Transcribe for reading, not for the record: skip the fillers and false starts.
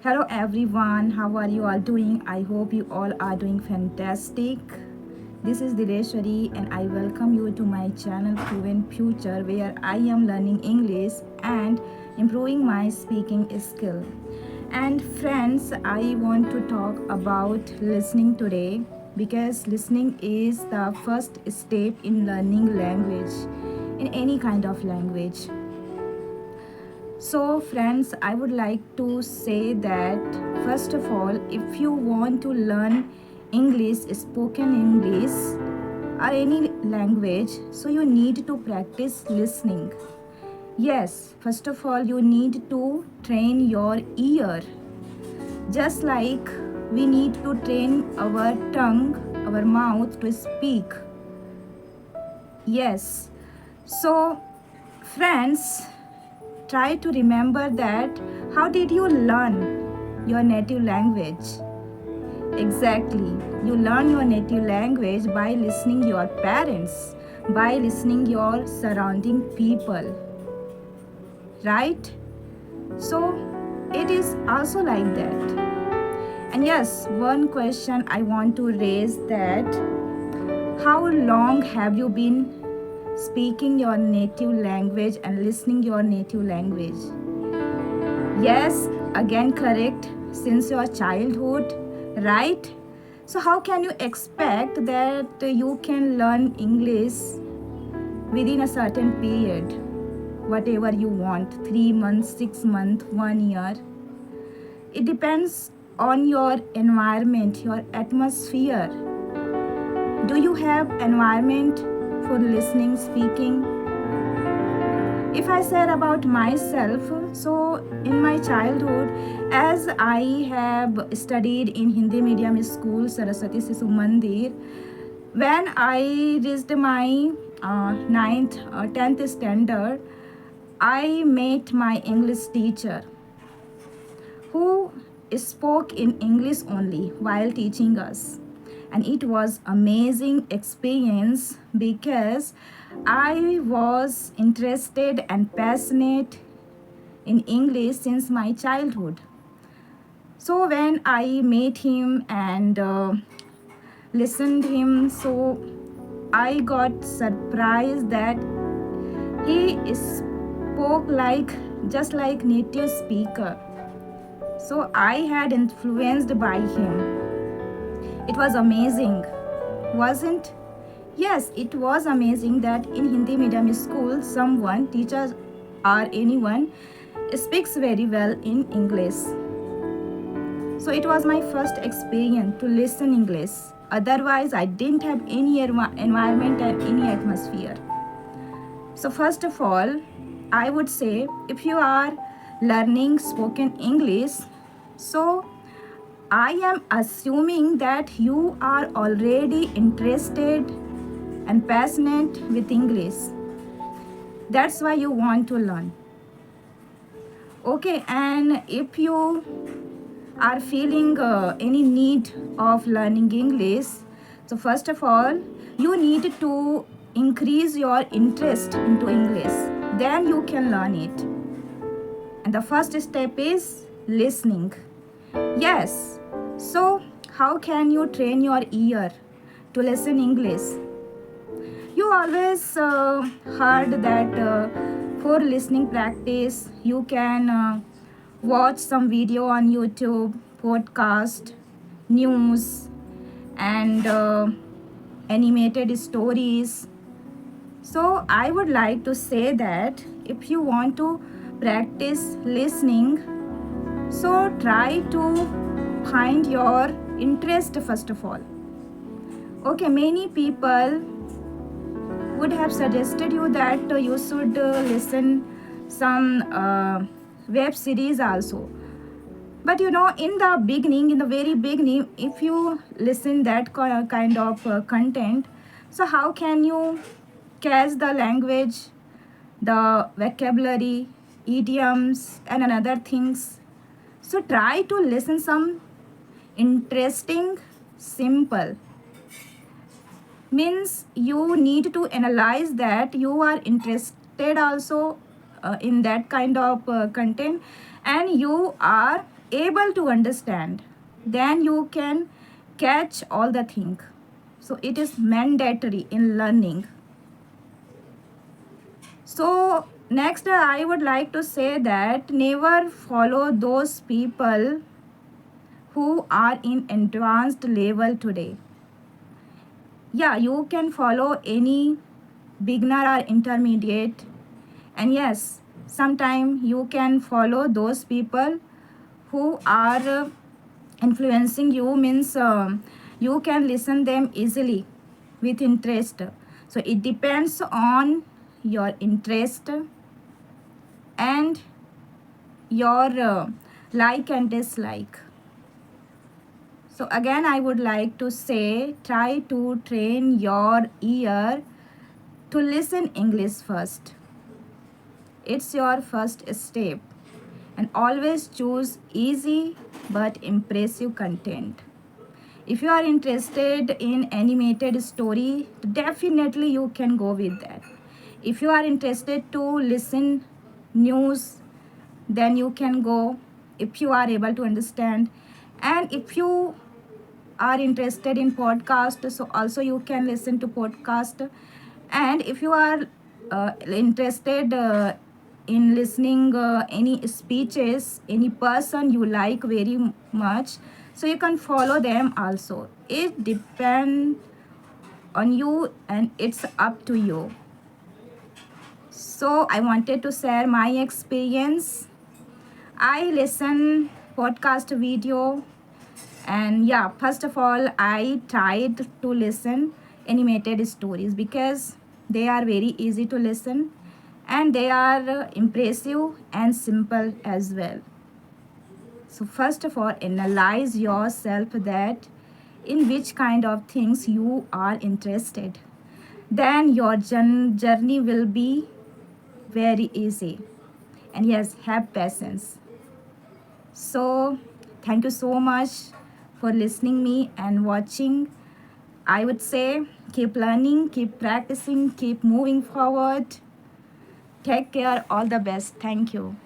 Hello everyone, how are you all doing? I hope you all are doing fantastic. This is Dileshwari and I welcome you to my channel Proven Future where I am learning English and improving my speaking skill. And friends, I want to talk about listening today because listening is the first step in learning language in any kind of language. So, friends, I would like to say that first of all, if you want to learn English, spoken English, or any language, so you need to practice listening. Yes, first of all, you need to train your ear. Just like we need to train our tongue, our mouth to speak. Yes. So, friends, try to remember that how did you learn your native language? Exactly, you learn your native language by listening your parents, by listening your surrounding people, right? So it is also like that. And yes, one question I want to raise that how long have you been speaking your native language and listening your native language? Yes, again correct, since your childhood, right? So how can you expect that you can learn English within a certain period? Whatever you want, 3 months, 6 months, 1 year. It depends on your environment, your atmosphere. Do you have environment for listening, speaking? If I said about myself, so in my childhood, as I have studied in Hindi medium school, Saraswati Sisu Mandir, when I reached my 9th or 10th standard, I met my English teacher who spoke in English only while teaching us. And it was amazing experience because I was interested and passionate in English since my childhood. So when I met him and listened him, so I got surprised that he spoke like just like native speaker. So I had influenced by him. It was amazing, wasn't? Yes, it was amazing that in Hindi medium school, someone, teacher or anyone, speaks very well in English. So it was my first experience to listen English. Otherwise, I didn't have any environment and any atmosphere. So first of all, I would say if you are learning spoken English, so I am assuming that you are already interested and passionate with English. That's why you want to learn. Okay, and if you are feeling any need of learning English, so first of all, you need to increase your interest into English. Then you can learn it. And the first step is listening. Yes. So, how can you train your ear to listen English? You always heard that for listening practice, you can watch some video on YouTube, podcast, news, and animated stories. So, I would like to say that if you want to practice listening, so try to find your interest first of all. Okay, many people would have suggested you that you should listen some web series also. But you know, in the beginning, in the very beginning, if you listen that kind of content, so how can you catch the language, the vocabulary, idioms, and another things? So try to listen some interesting, simple. Means you need to analyze that you are interested also in that kind of content and you are able to understand, then you can catch all the thing. So it is mandatory in learning. So next, I would like to say that never follow those people who are in advanced level today. Yeah, you can follow any beginner or intermediate, and yes, sometime you can follow those people who are influencing you, means you can listen them easily with interest. So it depends on your interest and your like and dislike. So again, I would like to say, try to train your ear to listen English first. It's your first step. And always choose easy but impressive content. If you are interested in animated story, definitely you can go with that. If you are interested to listen news, then you can go, if you are able to understand. And if you are interested in podcast, so also you can listen to podcast. And if you are interested in listening any speeches, any person you like very much, so you can follow them also. It depends on you and it's up to you. So I wanted to share my experience. I listen podcast video, and yeah, first of all, I tried to listen animated stories because they are very easy to listen, and they are impressive and simple as well. So first of all, analyze yourself that in which kind of things you are interested. Then your journey will be very easy. And yes, have patience. So thank you so much for listening me and watching. I would say keep learning, keep practicing, keep moving forward. Take care. All the best. Thank you.